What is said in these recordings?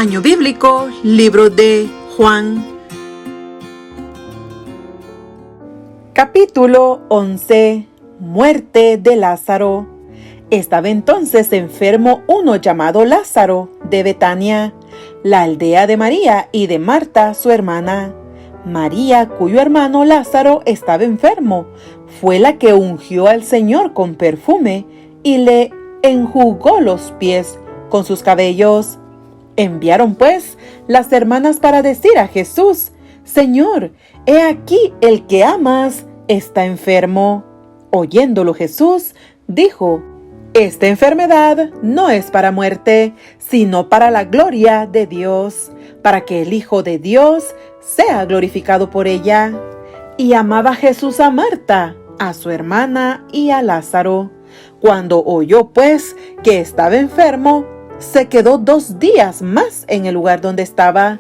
Año bíblico, libro de Juan. Capítulo 11. Muerte de Lázaro. Estaba entonces enfermo uno llamado Lázaro, de Betania, la aldea de María y de Marta, su hermana. María, cuyo hermano Lázaro estaba enfermo, fue la que ungió al Señor con perfume y le enjugó los pies con sus cabellos. Enviaron pues las hermanas para decir a Jesús: Señor, he aquí el que amas está enfermo. Oyéndolo Jesús dijo: Esta enfermedad no es para muerte, sino para la gloria de Dios, para que el Hijo de Dios sea glorificado por ella. Y amaba Jesús a Marta, a su hermana y a Lázaro. Cuando oyó pues que estaba enfermo, se quedó 2 días más en el lugar donde estaba.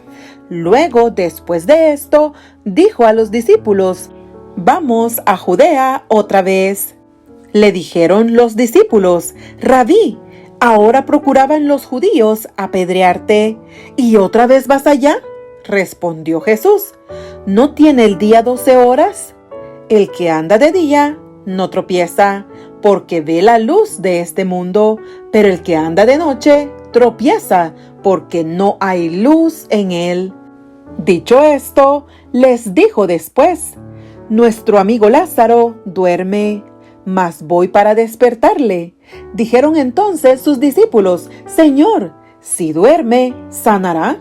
Luego, después de esto, dijo a los discípulos: Vamos a Judea otra vez. Le dijeron los discípulos: Rabí, ahora procuraban los judíos apedrearte, ¿y otra vez vas allá? Respondió Jesús: ¿No tiene el día 12 horas? El que anda de día no tropieza, porque ve la luz de este mundo, pero el que anda de noche tropieza, porque no hay luz en él. Dicho esto, les dijo después: Nuestro amigo Lázaro duerme, mas voy para despertarle. Dijeron entonces sus discípulos: Señor, si duerme, sanará.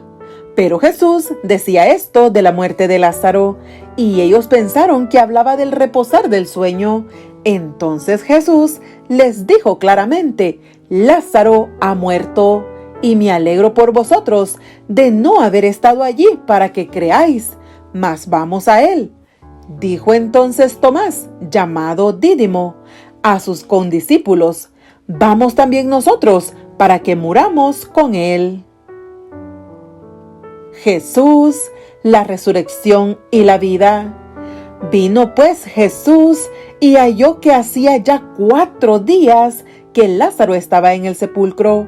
Pero Jesús decía esto de la muerte de Lázaro, y ellos pensaron que hablaba del reposar del sueño. Entonces Jesús les dijo claramente: Lázaro ha muerto, y me alegro por vosotros de no haber estado allí para que creáis, mas vamos a él. Dijo entonces Tomás, llamado Dídimo, a sus condiscípulos: Vamos también nosotros para que muramos con él. Jesús, la resurrección y la vida. Vino pues Jesús y halló que hacía ya 4 días que Lázaro estaba en el sepulcro.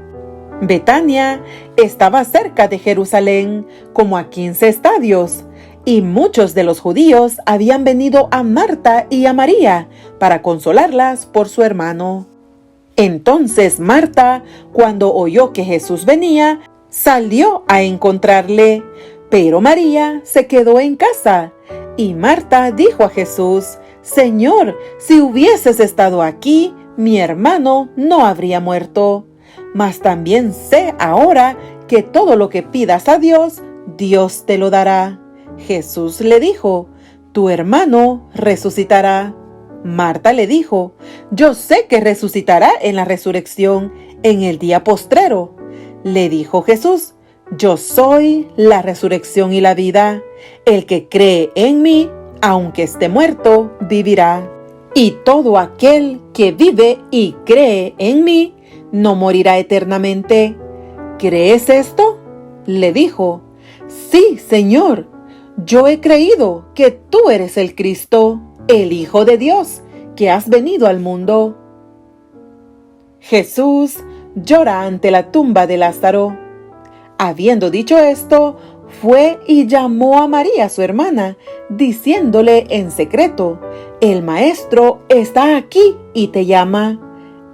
Betania estaba cerca de Jerusalén, como a 15 estadios, y muchos de los judíos habían venido a Marta y a María para consolarlas por su hermano. Entonces Marta, cuando oyó que Jesús venía, salió a encontrarle, pero María se quedó en casa. Y Marta dijo a Jesús: Señor, si hubieses estado aquí, mi hermano no habría muerto. Mas también sé ahora que todo lo que pidas a Dios, Dios te lo dará. Jesús le dijo: Tu hermano resucitará. Marta le dijo: Yo sé que resucitará en la resurrección, en el día postrero. Le dijo Jesús: Yo soy la resurrección y la vida. El que cree en mí, aunque esté muerto, vivirá. Y todo aquel que vive y cree en mí, no morirá eternamente. ¿Crees esto? Le dijo: Sí, Señor. Yo he creído que tú eres el Cristo, el Hijo de Dios, que has venido al mundo. Jesús llora ante la tumba de Lázaro. Habiendo dicho esto, fue y llamó a María, su hermana, diciéndole en secreto: El maestro está aquí y te llama.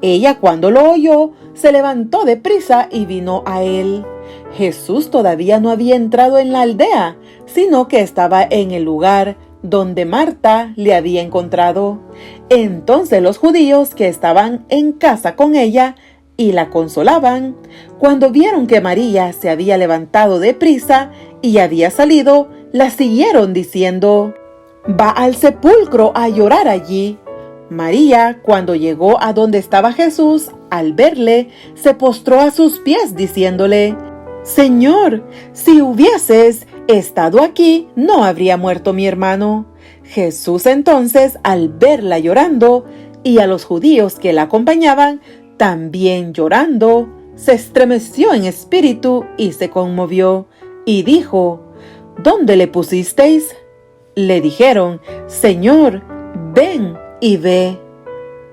Ella, cuando lo oyó, se levantó de prisa y vino a él. Jesús todavía no había entrado en la aldea, sino que estaba en el lugar donde Marta le había encontrado. Entonces los judíos que estaban en casa con ella y la consolaban, cuando vieron que María se había levantado de prisa y había salido, la siguieron diciendo: Va al sepulcro a llorar allí. María, cuando llegó a donde estaba Jesús, al verle, se postró a sus pies diciéndole: Señor, si hubieses estado aquí, no habría muerto mi hermano. Jesús entonces, al verla llorando, y a los judíos que la acompañaban también llorando, se estremeció en espíritu y se conmovió, y dijo: ¿Dónde le pusisteis? Le dijeron: Señor, ven y ve.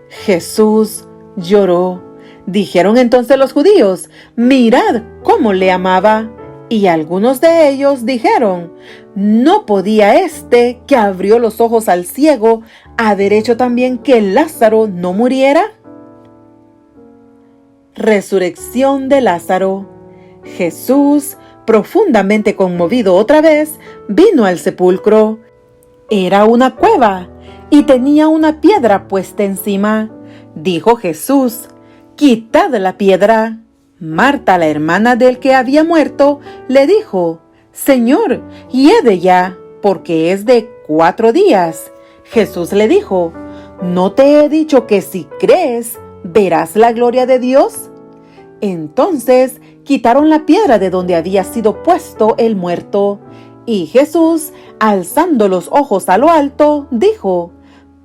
Jesús lloró. Dijeron entonces los judíos: Mirad cómo le amaba. Y algunos de ellos dijeron: ¿no podía este que abrió los ojos al ciego haber hecho también que Lázaro no muriera? Resurrección de Lázaro. Jesús, profundamente conmovido otra vez, vino al sepulcro. Era una cueva y tenía una piedra puesta encima. Dijo Jesús: «Quitad la piedra». Marta, la hermana del que había muerto, le dijo: «Señor, hiede ya, porque es de 4 días». Jesús le dijo: «¿no te he dicho que si crees, verás la gloria de Dios?». Entonces quitaron la piedra de donde había sido puesto el muerto. Y Jesús, alzando los ojos a lo alto, dijo: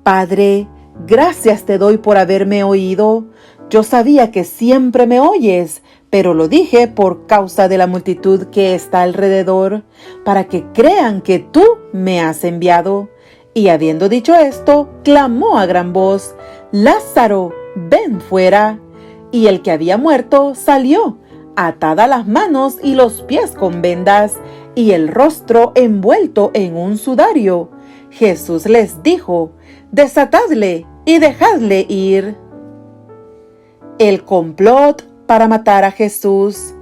«Padre, gracias te doy por haberme oído. Yo sabía que siempre me oyes, pero lo dije por causa de la multitud que está alrededor, para que crean que tú me has enviado». Y habiendo dicho esto, clamó a gran voz: «Lázaro, ven fuera». Y el que había muerto salió, atada las manos y los pies con vendas, y el rostro envuelto en un sudario. Jesús les dijo: «Desatadle y dejadle ir». El complot para matar a Jesús.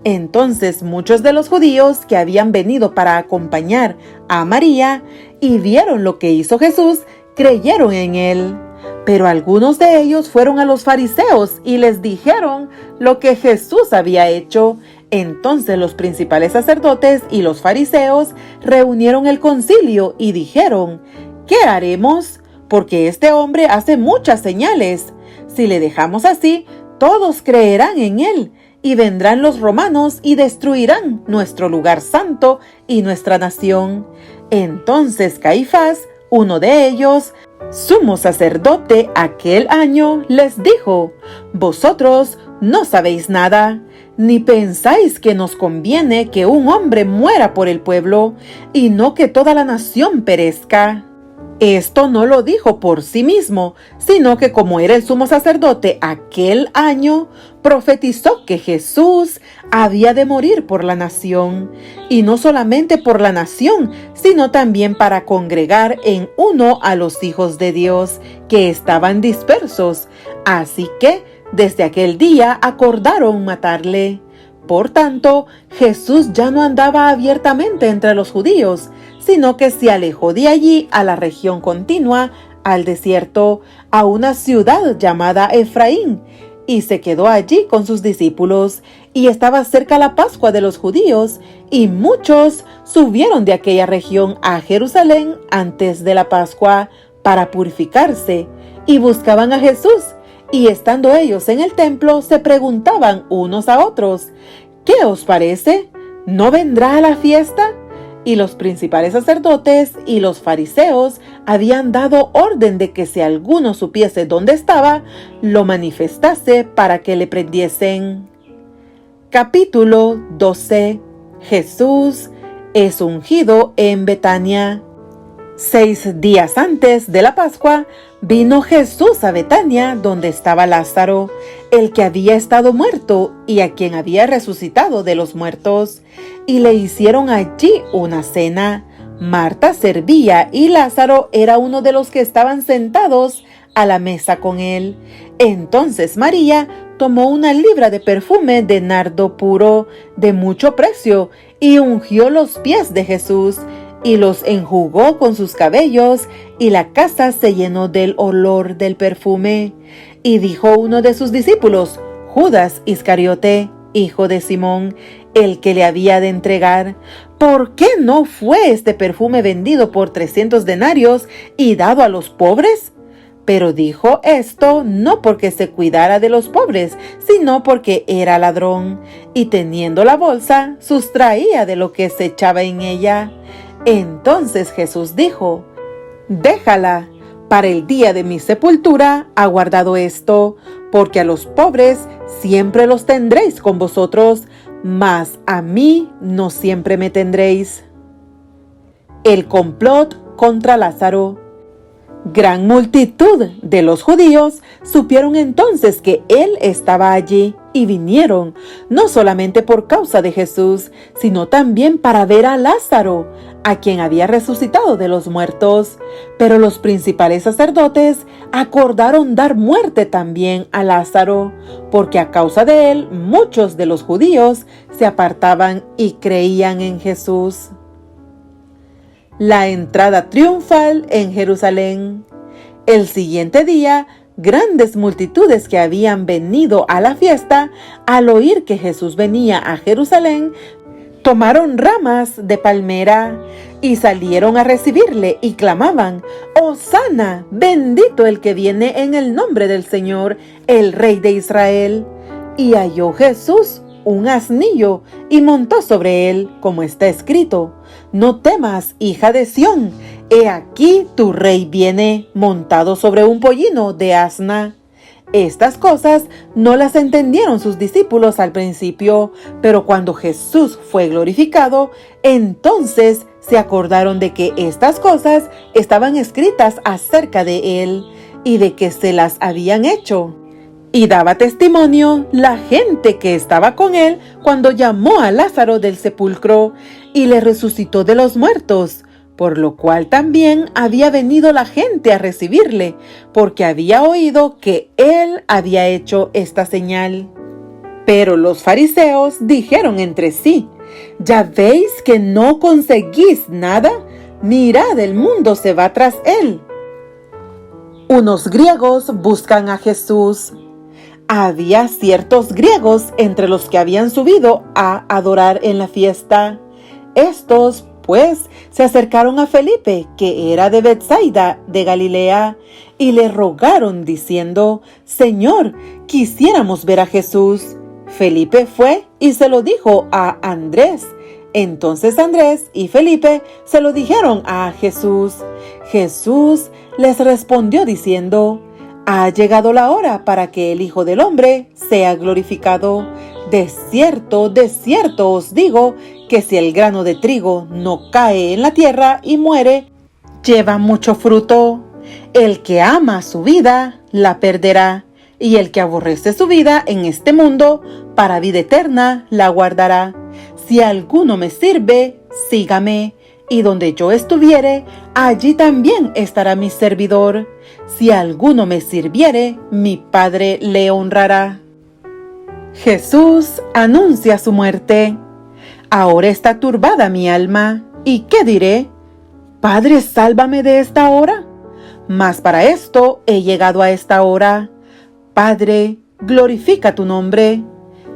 Entonces muchos de los judíos que habían venido para acompañar a María y vieron lo que hizo Jesús, creyeron en él. Pero algunos de ellos fueron a los fariseos y les dijeron lo que Jesús había hecho. Entonces los principales sacerdotes y los fariseos reunieron el concilio y dijeron: «¿Qué haremos? Porque este hombre hace muchas señales. Si le dejamos así, todos creerán en él, y vendrán los romanos y destruirán nuestro lugar santo y nuestra nación». Entonces Caifás, uno de ellos, sumo sacerdote aquel año, les dijo: «Vosotros no sabéis nada, ni pensáis que nos conviene que un hombre muera por el pueblo, y no que toda la nación perezca». Esto no lo dijo por sí mismo, sino que como era el sumo sacerdote aquel año, profetizó que Jesús había de morir por la nación, y no solamente por la nación, sino también para congregar en uno a los hijos de Dios que estaban dispersos. Así que desde aquel día acordaron matarle. Por tanto, Jesús ya no andaba abiertamente entre los judíos, sino que se alejó de allí a la región continua, al desierto, a una ciudad llamada Efraín, y se quedó allí con sus discípulos. Y estaba cerca la Pascua de los judíos, y muchos subieron de aquella región a Jerusalén antes de la Pascua para purificarse, y buscaban a Jesús. Y estando ellos en el templo, se preguntaban unos a otros: «¿Qué os parece? ¿No vendrá a la fiesta?». Y los principales sacerdotes y los fariseos habían dado orden de que si alguno supiese dónde estaba, lo manifestase para que le prendiesen. Capítulo 12. Jesús es ungido en Betania. 6 días antes de la Pascua, vino Jesús a Betania, donde estaba Lázaro, el que había estado muerto y a quien había resucitado de los muertos, y le hicieron allí una cena. Marta servía y Lázaro era uno de los que estaban sentados a la mesa con él. Entonces María tomó una libra de perfume de nardo puro, de mucho precio, y ungió los pies de Jesús, y los enjugó con sus cabellos, y la casa se llenó del olor del perfume. Y dijo uno de sus discípulos, Judas Iscariote, hijo de Simón, el que le había de entregar: ¿por qué no fue este perfume vendido por 300 denarios y dado a los pobres? Pero dijo esto no porque se cuidara de los pobres, sino porque era ladrón, y teniendo la bolsa, sustraía de lo que se echaba en ella. Entonces Jesús dijo: déjala, para el día de mi sepultura ha guardado esto, porque a los pobres siempre los tendréis con vosotros, mas a mí no siempre me tendréis. El complot contra Lázaro. Gran multitud de los judíos supieron entonces que él estaba allí y vinieron, no solamente por causa de Jesús, sino también para ver a Lázaro, a quien había resucitado de los muertos. Pero los principales sacerdotes acordaron dar muerte también a Lázaro, porque a causa de él muchos de los judíos se apartaban y creían en Jesús. La entrada triunfal en Jerusalén. El siguiente día, grandes multitudes que habían venido a la fiesta, al oír que Jesús venía a Jerusalén, tomaron ramas de palmera y salieron a recibirle y clamaban: «Hosana, bendito el que viene en el nombre del Señor, el Rey de Israel». Y halló Jesús un asnillo y montó sobre él, como está escrito: «No temas, hija de Sión, he aquí tu rey viene montado sobre un pollino de asna». Estas cosas no las entendieron sus discípulos al principio, pero cuando Jesús fue glorificado, entonces se acordaron de que estas cosas estaban escritas acerca de él y de que se las habían hecho. Y daba testimonio la gente que estaba con él cuando llamó a Lázaro del sepulcro y le resucitó de los muertos, por lo cual también había venido la gente a recibirle, porque había oído que él había hecho esta señal. Pero los fariseos dijeron entre sí: «¿Ya veis que no conseguís nada? Mirad, el mundo se va tras él». Unos griegos buscan a Jesús. Había ciertos griegos entre los que habían subido a adorar en la fiesta. Estos, pues, se acercaron a Felipe, que era de Betsaida, de Galilea, y le rogaron diciendo: «Señor, quisiéramos ver a Jesús». Felipe fue y se lo dijo a Andrés. Entonces Andrés y Felipe se lo dijeron a Jesús. Jesús les respondió diciendo: «Ha llegado la hora para que el Hijo del Hombre sea glorificado. De cierto os digo que si el grano de trigo no cae en la tierra y muere, lleva mucho fruto. El que ama su vida, la perderá, y el que aborrece su vida en este mundo, para vida eterna la guardará. Si alguno me sirve, sígame, y donde yo estuviere, allí también estará mi servidor. Si alguno me sirviere, mi Padre le honrará». Jesús anuncia su muerte. «Ahora está turbada mi alma, ¿y qué diré? Padre, sálvame de esta hora. Mas para esto he llegado a esta hora. Padre, glorifica tu nombre».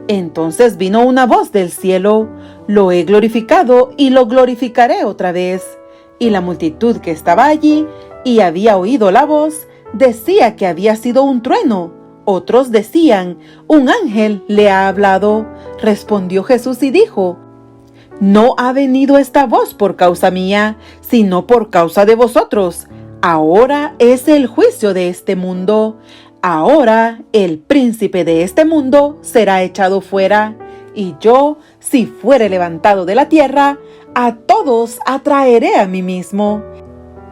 Entonces vino una voz del cielo: «Lo he glorificado y lo glorificaré otra vez». Y la multitud que estaba allí y había oído la voz decía que había sido un trueno. Otros decían: «Un ángel le ha hablado». Respondió Jesús y dijo: «No ha venido esta voz por causa mía, sino por causa de vosotros. Ahora es el juicio de este mundo. Ahora el príncipe de este mundo será echado fuera. Y yo, si fuere levantado de la tierra, a todos atraeré a mí mismo».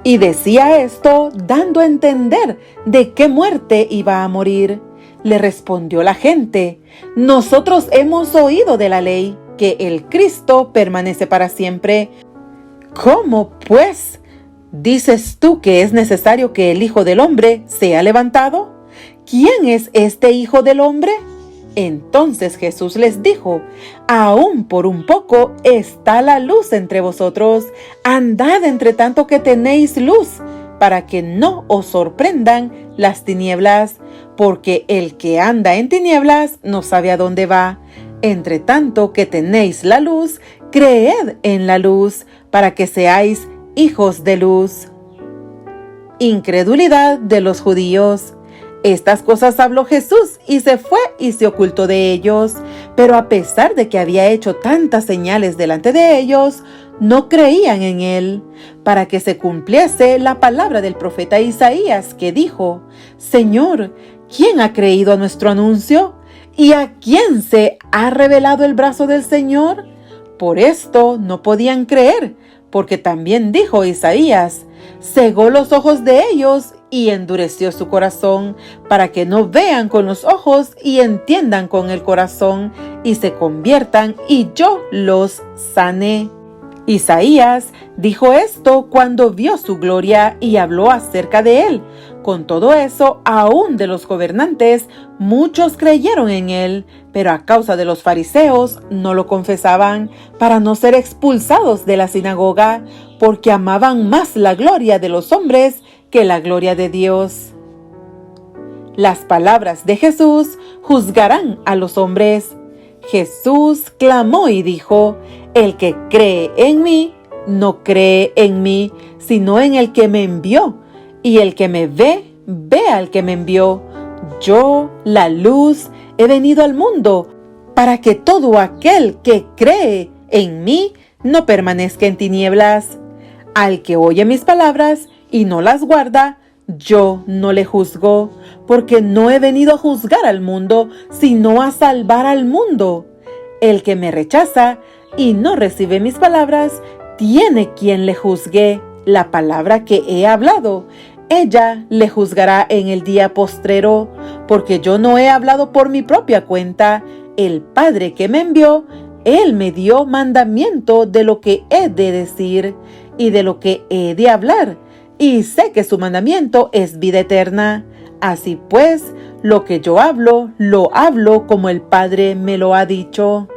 Y decía esto dando a entender de qué muerte iba a morir. Le respondió la gente: «Nosotros hemos oído de la ley que el Cristo permanece para siempre. ¿Cómo, pues, dices tú que es necesario que el Hijo del Hombre sea levantado? ¿Quién es este Hijo del Hombre?». Entonces Jesús les dijo: «Aún por un poco está la luz entre vosotros. Andad entre tanto que tenéis luz, para que no os sorprendan las tinieblas, porque el que anda en tinieblas no sabe a dónde va. Entre tanto que tenéis la luz, creed en la luz, para que seáis hijos de luz». Incredulidad de los judíos. Estas cosas habló Jesús y se fue y se ocultó de ellos. Pero a pesar de que había hecho tantas señales delante de ellos, no creían en él, para que se cumpliese la palabra del profeta Isaías, que dijo: «Señor, ¿quién ha creído a nuestro anuncio? ¿Y a quién se ha revelado el brazo del Señor?». Por esto no podían creer, porque también dijo Isaías: cegó los ojos de ellos y endureció su corazón, para que no vean con los ojos y entiendan con el corazón y se conviertan y yo los sané. Isaías dijo esto cuando vio su gloria y habló acerca de él. Con todo eso, aún de los gobernantes, muchos creyeron en él, pero a causa de los fariseos no lo confesaban para no ser expulsados de la sinagoga, porque amaban más la gloria de los hombres que la gloria de Dios. Las palabras de Jesús juzgarán a los hombres. Jesús clamó y dijo: el que cree en mí, no cree en mí, sino en el que me envió. Y el que me ve, ve al que me envió. Yo, la luz, he venido al mundo, para que todo aquel que cree en mí no permanezca en tinieblas. Al que oye mis palabras y no las guarda, yo no le juzgo, porque no he venido a juzgar al mundo, sino a salvar al mundo. El que me rechaza y no recibe mis palabras, tiene quien le juzgue. La palabra que he hablado, ella le juzgará en el día postrero, porque yo no he hablado por mi propia cuenta. El Padre que me envió, Él me dio mandamiento de lo que he de decir y de lo que he de hablar, y sé que su mandamiento es vida eterna. Así pues, lo que yo hablo, lo hablo como el Padre me lo ha dicho.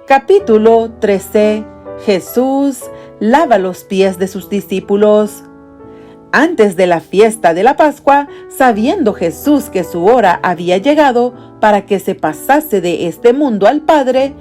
Capítulo 13. Jesús lava los pies de sus discípulos. Antes de la fiesta de la Pascua, sabiendo Jesús que su hora había llegado para que se pasase de este mundo al Padre,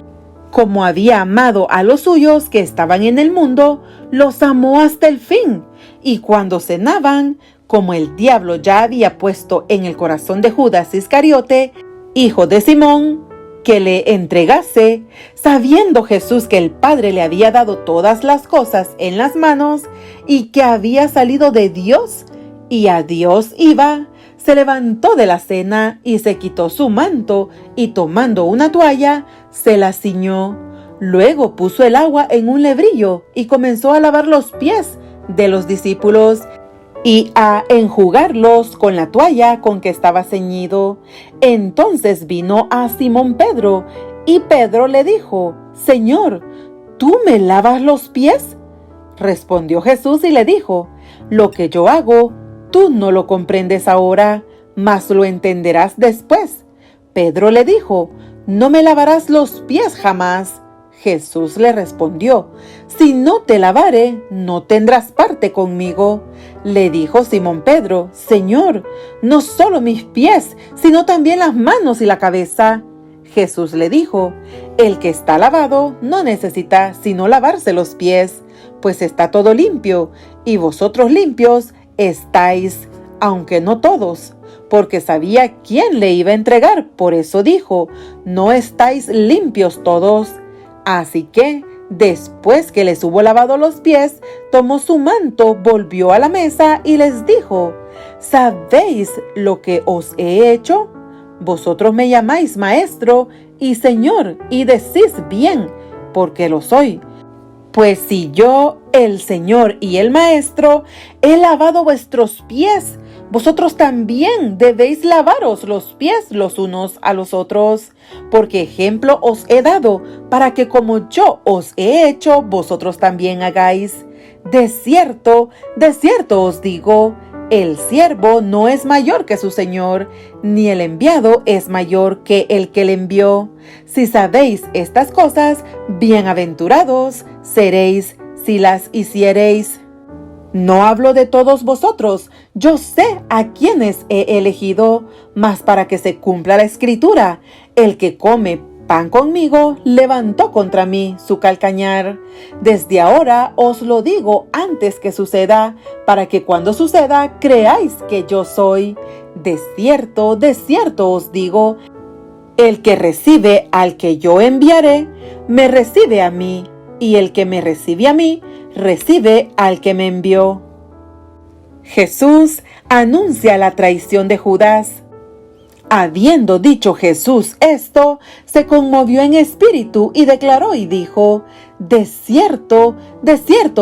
como había amado a los suyos que estaban en el mundo, los amó hasta el fin. Y cuando cenaban, como el diablo ya había puesto en el corazón de Judas Iscariote, hijo de Simón, que le entregase, sabiendo Jesús que el Padre le había dado todas las cosas en las manos y que había salido de Dios y a Dios iba, se levantó de la cena y se quitó su manto y tomando una toalla, se la ciñó. Luego puso el agua en un lebrillo y comenzó a lavar los pies de los discípulos y a enjugarlos con la toalla con que estaba ceñido. Entonces vino a Simón Pedro, y Pedro le dijo: Señor, ¿tú me lavas los pies? Respondió Jesús y le dijo: lo que yo hago, tú no lo comprendes ahora, mas lo entenderás después. Pedro le dijo: no me lavarás los pies jamás. Jesús le respondió: si no te lavare, no tendrás parte conmigo. Le dijo Simón Pedro: Señor, no solo mis pies, sino también las manos y la cabeza. Jesús le dijo: el que está lavado no necesita sino lavarse los pies, pues está todo limpio, y vosotros limpios estáis, aunque no todos. Porque sabía quién le iba a entregar, por eso dijo: no estáis limpios todos. Así que, después que les hubo lavado los pies, tomó su manto, volvió a la mesa y les dijo: ¿sabéis lo que os he hecho? Vosotros me llamáis maestro y señor, y decís bien, porque lo soy. Pues si yo, el Señor y el Maestro, he lavado vuestros pies, vosotros también debéis lavaros los pies los unos a los otros, porque ejemplo os he dado, para que como yo os he hecho, vosotros también hagáis. De cierto os digo, el siervo no es mayor que su Señor, ni el enviado es mayor que el que le envió. Si sabéis estas cosas, bienaventurados seréis si las hiciereis. No hablo de todos vosotros, yo sé a quienes he elegido, mas para que se cumpla la Escritura, el que come pan conmigo levantó contra mí su calcañar. Desde ahora os lo digo antes que suceda, para que cuando suceda creáis que yo soy. De cierto os digo, el que recibe al que yo enviaré, me recibe a mí, y el que me recibe a mí, recibe al que me envió. Jesús anuncia la traición de Judas. Habiendo dicho Jesús esto, se conmovió en espíritu y declaró y dijo: de cierto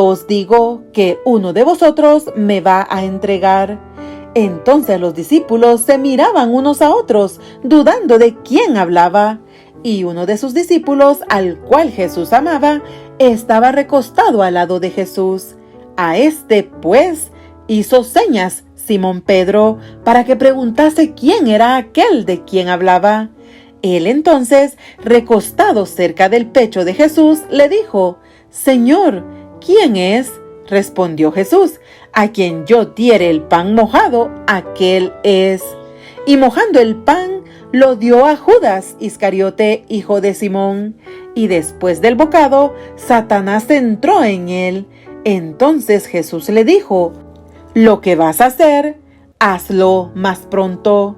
os digo que uno de vosotros me va a entregar. Entonces los discípulos se miraban unos a otros, dudando de quién hablaba. Y uno de sus discípulos, al cual Jesús amaba, estaba recostado al lado de Jesús. A este, pues, hizo señas Simón Pedro para que preguntase quién era aquel de quien hablaba. Él entonces, recostado cerca del pecho de Jesús, le dijo: «Señor, ¿quién es?». Respondió Jesús: «A quien yo diere el pan mojado, aquel es». Y mojando el pan, lo dio a Judas Iscariote, hijo de Simón. Y después del bocado, Satanás entró en él. Entonces Jesús le dijo: «Lo que vas a hacer, hazlo más pronto».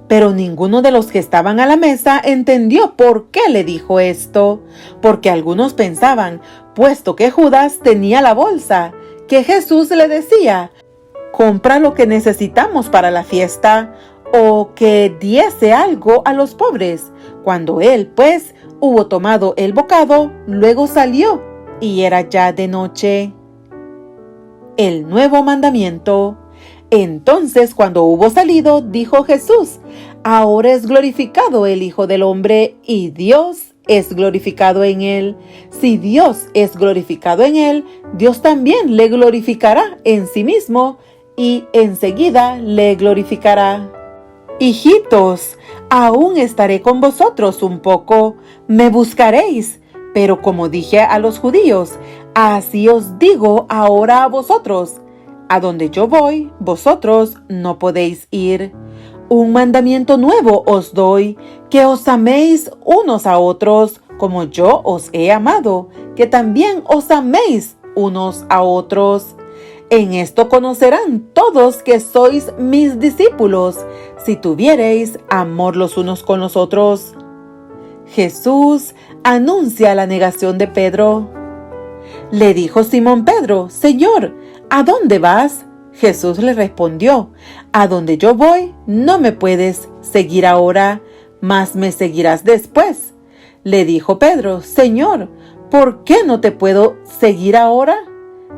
Pero ninguno de los que estaban a la mesa entendió por qué le dijo esto, porque algunos pensaban, puesto que Judas tenía la bolsa, que Jesús le decía: «Compra lo que necesitamos para la fiesta», o que diese algo a los pobres. Cuando él, pues, hubo tomado el bocado, luego salió, y era ya de noche. El nuevo mandamiento. Entonces, cuando hubo salido, dijo Jesús: «Ahora es glorificado el Hijo del Hombre, y Dios es glorificado en él. Si Dios es glorificado en él, Dios también le glorificará en sí mismo, y enseguida le glorificará». Hijitos, aún estaré con vosotros un poco, me buscaréis, pero como dije a los judíos, así os digo ahora a vosotros: a donde yo voy, vosotros no podéis ir. Un mandamiento nuevo os doy, que os améis unos a otros, como yo os he amado, que también os améis unos a otros. En esto conocerán todos que sois mis discípulos, si tuviereis amor los unos con los otros. Jesús anuncia la negación de Pedro. Le dijo Simón Pedro: «Señor, ¿a dónde vas?». Jesús le respondió: «A donde yo voy, no me puedes seguir ahora, mas me seguirás después». Le dijo Pedro: «Señor, ¿por qué no te puedo seguir ahora?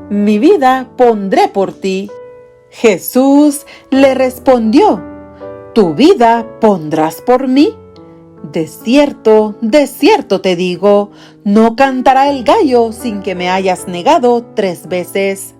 Mi vida pondré por ti». Jesús le respondió: «¿Tu vida pondrás por mí? De cierto te digo, no cantará el gallo sin que me hayas negado 3 veces».